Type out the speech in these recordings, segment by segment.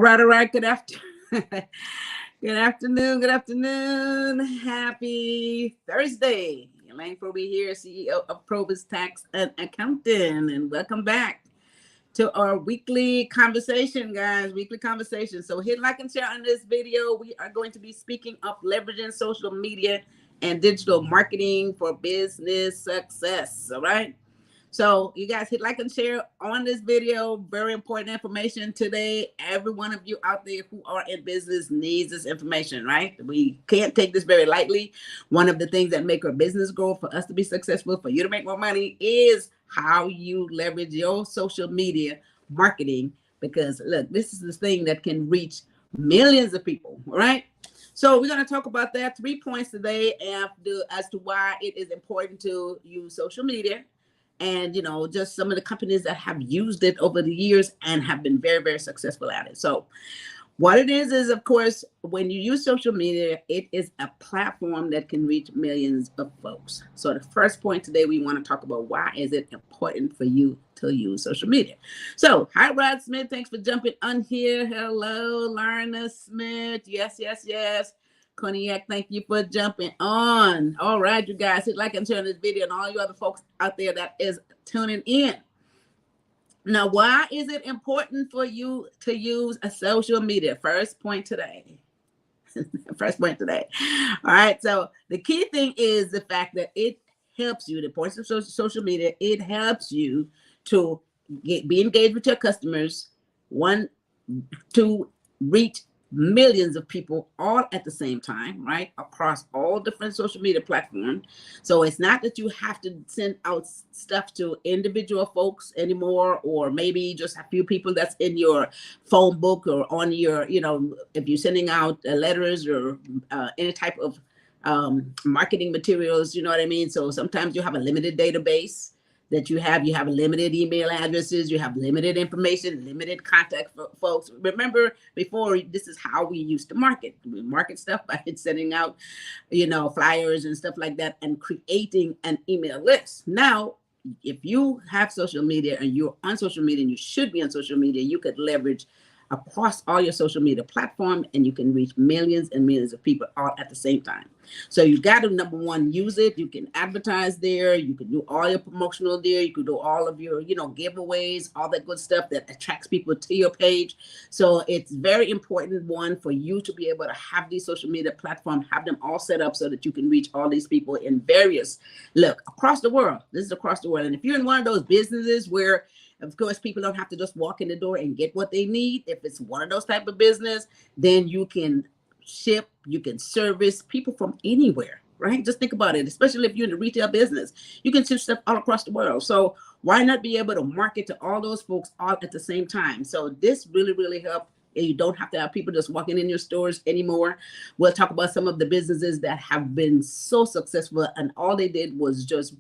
All right. Good afternoon. Good afternoon. Good afternoon. Happy Thursday. Elaine Proby here, CEO of PROBY'S Tax and Accounting, and welcome back to our weekly conversation, guys. Weekly conversation. So hit like and share on this video. We are going to be speaking of leveraging social media and digital marketing for business success. All right. So you guys hit like and share on this video. Very important information today. Every one of you out there who are in business needs this information, right? We can't take this very lightly. One of the things that make our business grow, for us to be successful, for you to make more money, is how you leverage your social media marketing. Because look, this is the thing that can reach millions of people, right? So we're going to talk about that. 3 points today as to why it is important to use social media. And, just some of the companies that have used it over the years and have been very, very successful at it. So what it is, of course, when you use social media, it is a platform that can reach millions of folks. So the first point today, we want to talk about why is it important for you to use social media. So, hi, Rod Smith. Thanks for jumping on here. Hello, Lorna Smith. Yes, yes, yes. Cognac, thank you for jumping on. All right, you guys, hit like and share this video, and all you other folks out there that is tuning in. Now, why is it important for you to use a social media? First point today. First point today. All right, so the key thing is the fact that it helps you, the importance of social media, it helps you to be engaged with your customers, to reach millions of people all at the same time, right? Across all different social media platforms. So it's not that you have to send out stuff to individual folks anymore, or maybe just a few people that's in your phone book or on your, if you're sending out letters or any type of marketing materials, you know what I mean? So sometimes you have a limited database that you have limited email addresses, you have limited information, limited contact folks. Remember before, this is how we used to market. We market stuff by sending out, flyers and stuff like that, and creating an email list. Now, if you have social media and you're on social media, and you should be on social media, you could leverage across all your social media platform, and you can reach millions and millions of people all at the same time. So you got to, number one, use it. You can advertise there. You can do all your promotional there. You can do all of your, giveaways, all that good stuff that attracts people to your page. So it's very important, one, for you to be able to have these social media platforms, have them all set up so that you can reach all these people in various, across the world. This is across the world. And if you're in one of those businesses where, of course, people don't have to just walk in the door and get what they need. If it's one of those type of business, then you can ship, you can service people from anywhere, right? Just think about it, especially if you're in the retail business. You can ship stuff all across the world. So why not be able to market to all those folks all at the same time? So this really, really helps. You don't have to have people just walking in your stores anymore. We'll talk about some of the businesses that have been so successful, and all they did was just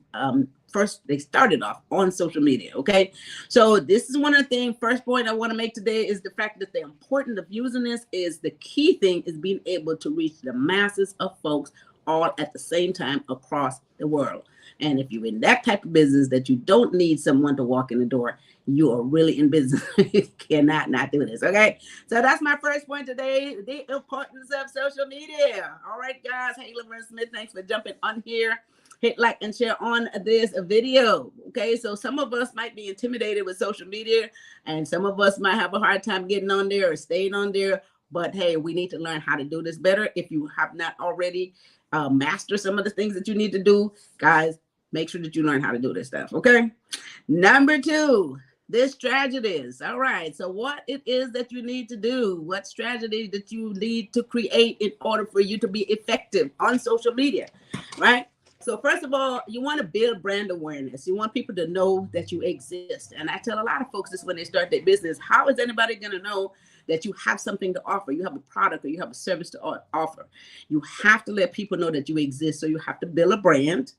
first, they started off on social media, okay? So this is one of the things, first point I want to make today is the fact that the importance of using this is the key thing is being able to reach the masses of folks all at the same time across the world. And if you're in that type of business that you don't need someone to walk in the door, you are really in business. You cannot not do this, okay? So that's my first point today, the importance of social media. All right, guys. Hey, Elaine Smith, thanks for jumping on here. Hit like and share on this video, okay? So some of us might be intimidated with social media, and some of us might have a hard time getting on there or staying on there. But hey, we need to learn how to do this better. If you have not already mastered some of the things that you need to do, guys, make sure that you learn how to do this stuff, okay? Number 2, this strategies. All right, so what it is that you need to do, what strategy that you need to create in order for you to be effective on social media, right? So first of all, you want to build brand awareness. You want people to know that you exist. And I tell a lot of folks this when they start their business. How is anybody going to know that you have something to offer? You have a product or you have a service to offer. You have to let people know that you exist. So you have to build a brand.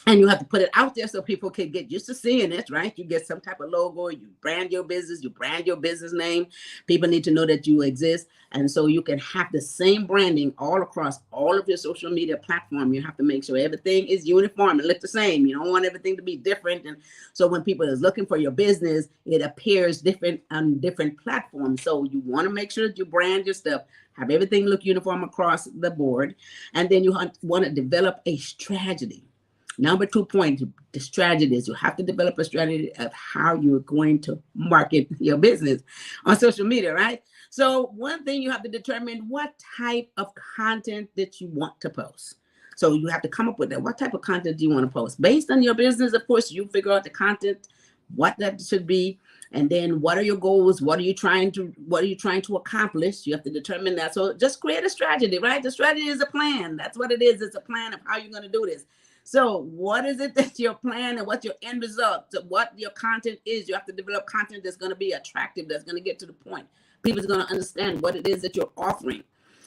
And you have to put it out there so people can get used to seeing it, right? You get some type of logo, you brand your business, you brand your business name. People need to know that you exist. And so you can have the same branding all across all of your social media platform. You have to make sure everything is uniform and look the same. You don't want everything to be different. And so when people is looking for your business, it appears different on different platforms. So you want to make sure that you brand your stuff, have everything look uniform across the board. And then you want to develop a strategy. Number 2 point, the strategy is you have to develop a strategy of how you're going to market your business on social media, right? So one thing you have to determine what type of content that you want to post. So you have to come up with that. What type of content do you want to post? Based on your business, of course, you figure out the content, what that should be, and then what are your goals? What are you trying to accomplish? You have to determine that. So just create a strategy, right? The strategy is a plan. That's what it is. It's a plan of how you're going to do this. So what is it that your plan and what's your end result? So what your content is, you have to develop content that's going to be attractive, that's going to get to the point. People are going to understand what it is that you're offering.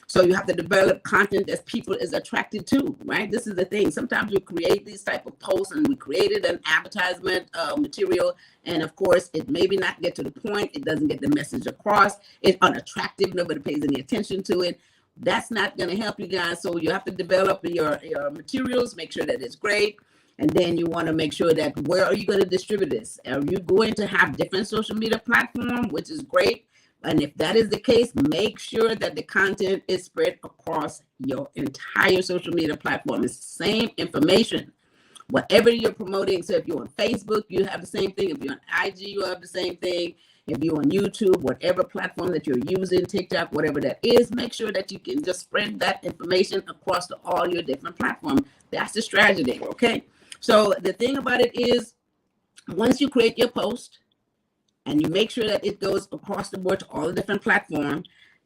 So you have to develop content that people is attracted to, right? This is the thing. Sometimes we create these type of posts and we created an advertisement material. And of course, it maybe not get to the point. It doesn't get the message across. It's unattractive. Nobody pays any attention to it. That's not going to help you guys. So you have to develop your materials, make sure that it's great. And then you want to make sure that where are you going to distribute this? Are you going to have different social media platforms, which is great? And if that is the case, make sure that the content is spread across your entire social media platform. It's the same information. Whatever you're promoting, so if you're on Facebook, you have the same thing. If you're on IG, you have the same thing. If you're on YouTube, whatever platform that you're using, TikTok, whatever that is, make sure that you can just spread that information across to all your different platforms. That's the strategy, okay? So the thing about it is, once you create your post and you make sure that it goes across the board to all the different platforms,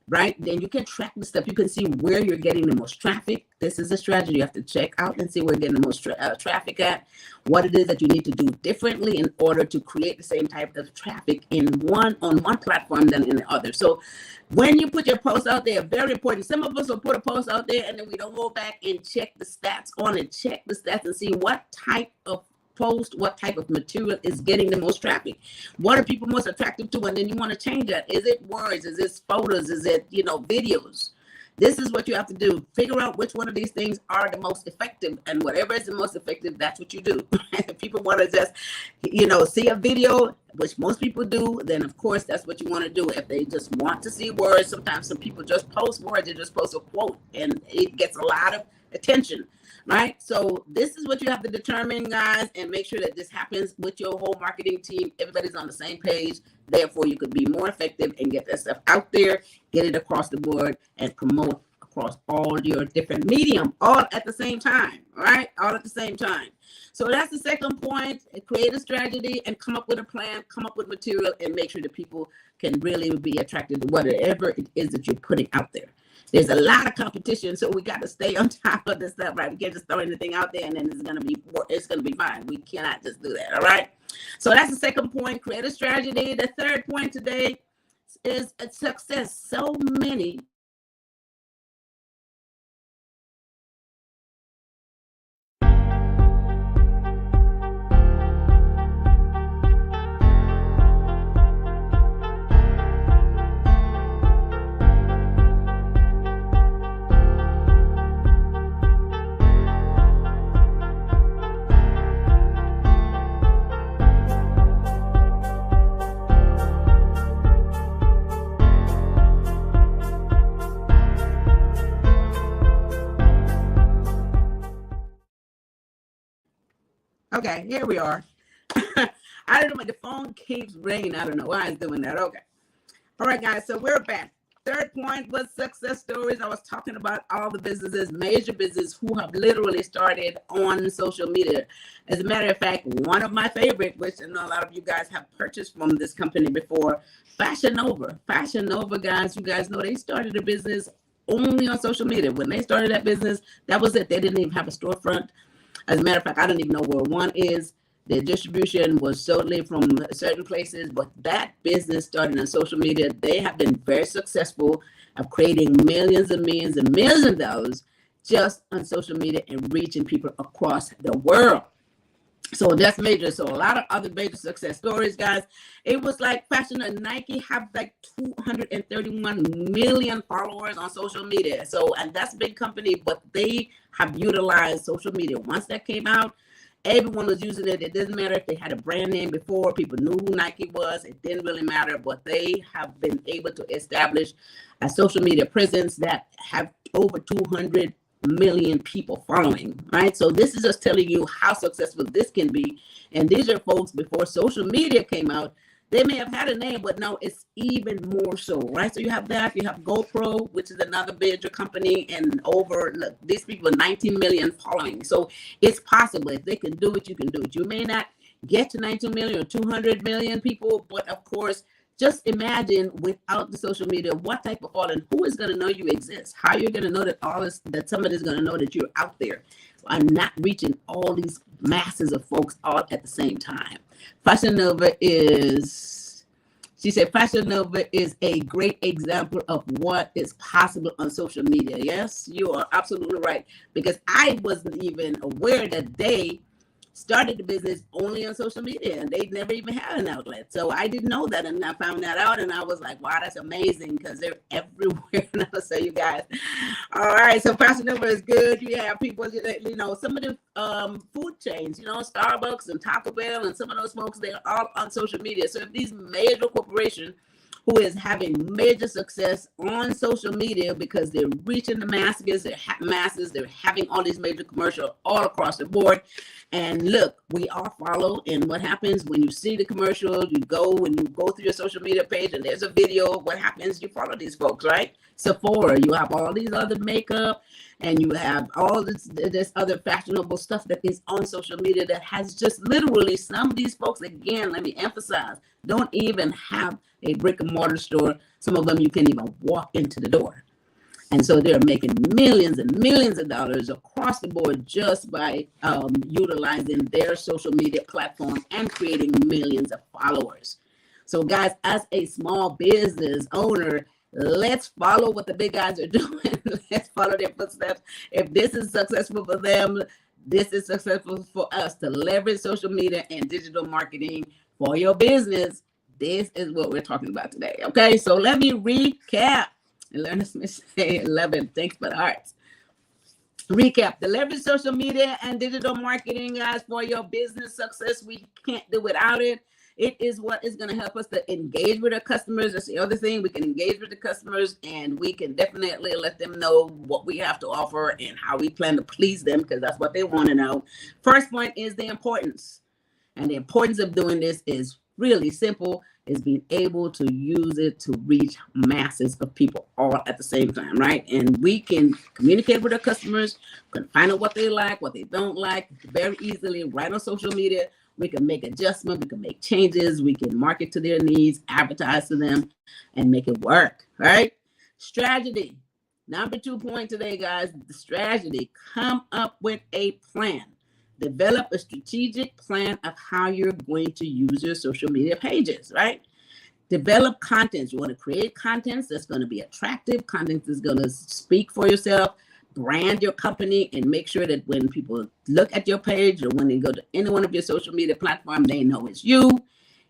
right? Then you can track the stuff. You can see where you're getting the most traffic. This is a strategy. You have to check out and see where you're getting the most traffic at, what it is that you need to do differently in order to create the same type of traffic on one platform than in the other. So when you put your post out there, very important. Some of us will put a post out there and then we don't go back and check the stats on it. Check the stats and see what type of post, what type of material is getting the most traffic. What are people most attracted to? And then you want to change that. Is it words? Is it photos? Is it, videos? This is what you have to do. Figure out which one of these things are the most effective, and whatever is the most effective, that's what you do. If people want to just, see a video, which most people do, then of course that's what you want to do. If they just want to see words, sometimes some people just post words, they just post a quote, and it gets a lot of attention. Right? So this is what you have to determine, guys, and make sure that this happens with your whole marketing team. Everybody's on the same page. Therefore, you could be more effective and get that stuff out there, get it across the board, and promote across all your different medium, all at the same time, right? All at the same time. So that's the second point. Create a strategy and come up with a plan, come up with material, and make sure that people can really be attracted to whatever it is that you're putting out there. There's a lot of competition, so we got to stay on top of this stuff, right? We can't just throw anything out there and then it's gonna be fine. We cannot just do that, all right? So that's the second point. Create a strategy. The third point today is a success. So many Okay, here we are. I don't know, the phone keeps ringing. I don't know why it's doing that. Okay. All right, guys, so we're back. Third point was success stories. I was talking about all the businesses, major businesses who have literally started on social media. As a matter of fact, one of my favorite, which I know a lot of you guys have purchased from this company before, Fashion Nova. Fashion Nova, guys, you guys know they started a business only on social media. When they started that business, that was it. They didn't even have a storefront. As a matter of fact, I don't even know where one is. Their distribution was solely from certain places, but that business started on social media. They have been very successful of creating millions and millions and millions of dollars just on social media and reaching people across the world. So that's major. So a lot of other major success stories, guys. It was like Fashion and Nike have like 231 million followers on social media. So, and that's a big company, but they have utilized social media. Once that came out, everyone was using it. It didn't matter if they had a brand name before. People knew who Nike was. It didn't really matter, but they have been able to establish a social media presence that have over 200 million people following, right? So this is just telling you how successful this can be. And these are folks before social media came out. They may have had a name, but now it's even more so, right? So you have that. You have GoPro, which is another major company, and over, look, these people 19 million following. So it's possible. If they can do it, you can do it. You may not get to 19 million or 200 million people, but of course, just imagine without the social media, what type of following, who is going to know you exist? How you're going to know that that somebody's going to know that you're out there. I'm not reaching all these masses of folks all at the same time. Fashion Nova is a great example of what is possible on social media. Yes, you are absolutely right. Because I wasn't even aware that they started the business only on social media and they never even had an outlet. So I didn't know that, and I found that out, and I was like, wow, that's amazing, because they're everywhere now. So you guys, all right, so Fashion Nova is good. You have people, you know, some of the food chains, you know, Starbucks and Taco Bell, and some of those folks, they're all on social media. So if these major corporations who is having major success on social media because they're reaching the masses, they're having all these major commercials all across the board. And look, we all follow, and what happens when you see the commercial, you go through your social media page and there's a video, what happens? You follow these folks, right? Sephora, you have all these other makeup, and you have all this other fashionable stuff that is on social media that has just literally, some of these folks, again, let me emphasize, don't even have a brick and mortar store. Some of them you can't even walk into the door. And so they're making millions and millions of dollars across the board just by utilizing their social media platform and creating millions of followers. So guys, as a small business owner, let's follow what the big guys are doing. Let's follow their footsteps. If this is successful for them, this is successful for us to leverage social media and digital marketing for your business. This is what we're talking about today. Okay, so let me recap. And learn to say 11. Thanks for the hearts. Recap: the leverage social media and digital marketing, guys, for your business success. We can't do without it. It is what is going to help us to engage with our customers. That's the other thing. We can engage with the customers, and we can definitely let them know what we have to offer and how we plan to please them, because that's what they want to know. First point is the importance. And the importance of doing this is really simple, is being able to use it to reach masses of people all at the same time, right? And we can communicate with our customers, can find out what they like, what they don't like, very easily right on social media. We can make adjustments, we can make changes, we can market to their needs, advertise to them, and make it work, right? Strategy. Number 2 point today, guys, the strategy. Come up with a plan. Develop a strategic plan of how you're going to use your social media pages, right? Develop content. You want to create content that's going to be attractive, content that's going to speak for yourself, brand your company, and make sure that when people look at your page or when they go to any one of your social media platforms, they know it's you.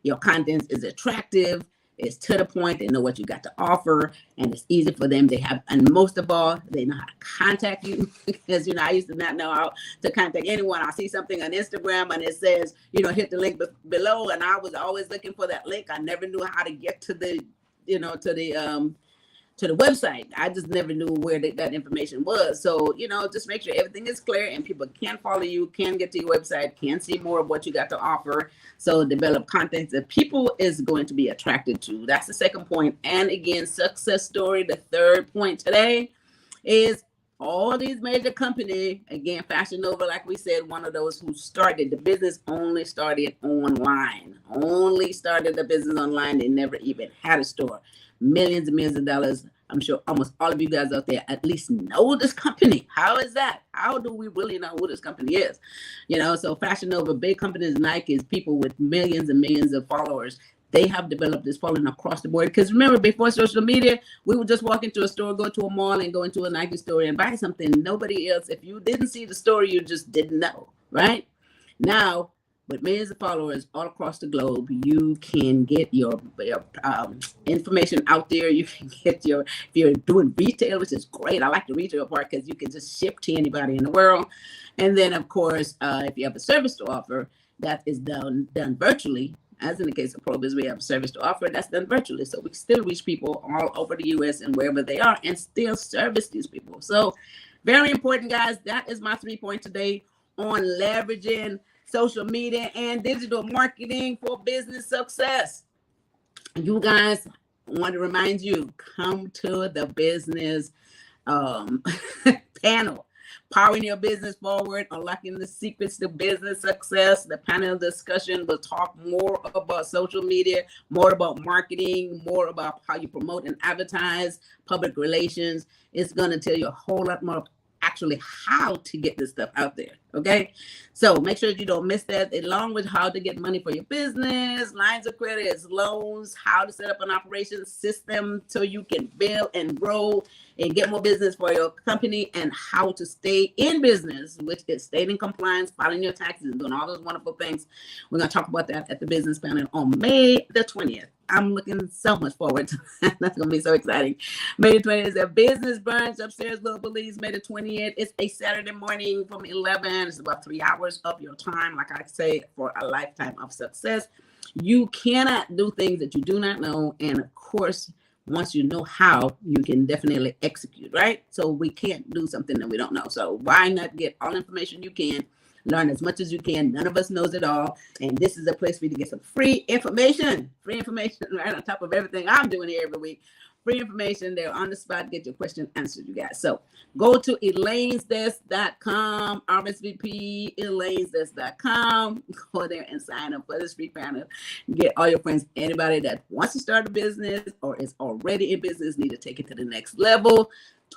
Your content is attractive. It's to the point. They know what you got to offer, and it's easy for them. They have, and most of all, they know how to contact you. Because, you know, I used to not know how to contact anyone. I see something on Instagram and it says, you know, hit the link below, and I was always looking for that link. I never knew how to get to the, you know, to the website. I just never knew where that information was. So, you know, just make sure everything is clear and people can follow you, can get to your website, can see more of what you got to offer. So develop content that people is going to be attracted to. That's the second point. And again, success story. The third point today is all these major companies, again, Fashion Nova, like we said, one of those who started the business only started online. Only started the business online. They never even had a store. Millions and millions of dollars. I'm sure almost all of you guys out there at least know this company. How is that? How do we really know who this company is? You know, so Fashion Nova, big companies, Nike, is people with millions and millions of followers. they have developed this following across the board. Because remember, before social media, we would just walk into a store, go to a mall, and go into a Nike store and buy something. Nobody else, if you didn't see the store, you just didn't know, right? Now, with millions of followers all across the globe, you can get your information out there. You can get your, if you're doing retail, which is great. I like the retail part because you can just ship to anybody in the world. And then, of course, if you have a service to offer, that is done virtually. As in the case of PROBY'S, we have a service to offer that's done virtually. So we still reach people all over the U.S. and wherever they are and still service these people. So very important, guys. That is my 3 point today on leveraging social media and digital marketing for business success. You guys, I want to remind you, come to the business panel. Powering your business forward, unlocking the secrets to business success. The panel discussion will talk more about social media, more about marketing, more about how you promote and advertise, public relations. It's going to tell you a whole lot more actually how to get this stuff out there. Okay, so make sure you don't miss that, along with how to get money for your business, lines of credits, loans, how to set up an operations system so you can build and grow and get more business for your company, and how to stay in business, which is staying in compliance, filing your taxes, and doing all those wonderful things. We're going to talk about that at the business panel on May the 20th. I'm looking so much forward to that. That's going to be so exciting. May the 20th is a business brunch upstairs, Global-E's. May the 20th, it's a Saturday morning from 11. It's about 3 hours of your time, like I say, for a lifetime of success. You cannot do things that you do not know. And of course, once you know how, you can definitely execute, right? So we can't do something that we don't know. So why not get all information you can, learn as much as you can. None of us knows it all. And this is a place for you to get some free information right on top of everything I'm doing here every week. Free information there on the spot. Get your question answered, you guys. So go to elainesdesk.com, RSVP, elainesdesk.com. Go there and sign up for this free panel. Get all your friends, anybody that wants to start a business or is already in business, need to take it to the next level.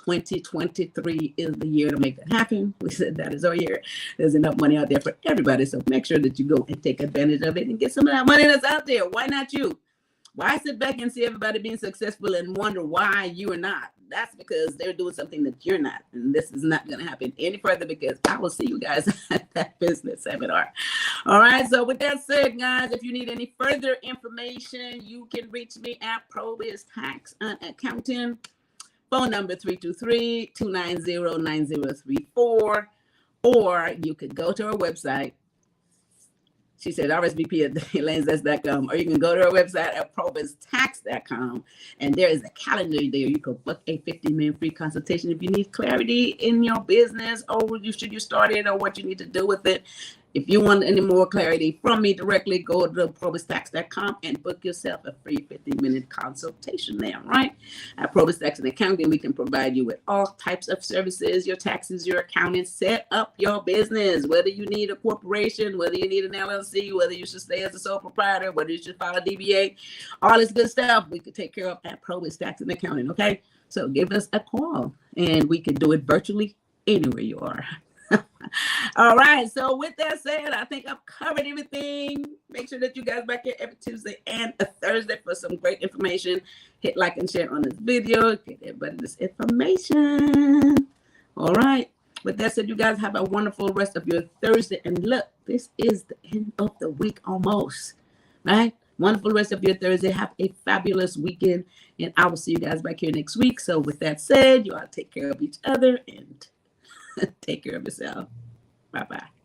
2023 is the year to make that happen. We said that is our year. There's enough money out there for everybody. So make sure that you go and take advantage of it and get some of that money that's out there. Why not you? Why sit back and see everybody being successful and wonder why you are not? That's because they're doing something that you're not. And this is not going to happen any further, because I will see you guys at that business seminar. All right. So with that said, guys, if you need any further information, you can reach me at PROBY'S Tax and Accounting. Phone number 323-290-9034. Or you could go to our website. She said RSVP at elainesdesk.com, or you can go to our website at PROBY'Stax.com, and there is a calendar there. You can book a 15-minute free consultation if you need clarity in your business, or should you start it, or what you need to do with it. If you want any more clarity from me directly, go to PROBY'Stax.com and book yourself a free 15-minute consultation there, right? At PROBY'S Tax and Accounting, we can provide you with all types of services, your taxes, your accounting, set up your business, whether you need a corporation, whether you need an LLC, whether you should stay as a sole proprietor, whether you should file a DBA, all this good stuff we could take care of at PROBY'S Tax and Accounting, okay? So give us a call, and we can do it virtually anywhere you are. All right. So with that said, I think I've covered everything. Make sure that you guys back here every Tuesday and a Thursday for some great information. Hit like and share on this video. Get everybody this information. All right. With that said, you guys have a wonderful rest of your Thursday. And look, this is the end of the week almost. Right? Wonderful rest of your Thursday. Have a fabulous weekend. And I will see you guys back here next week. So with that said, you all take care of each other and take care of yourself. Bye-bye.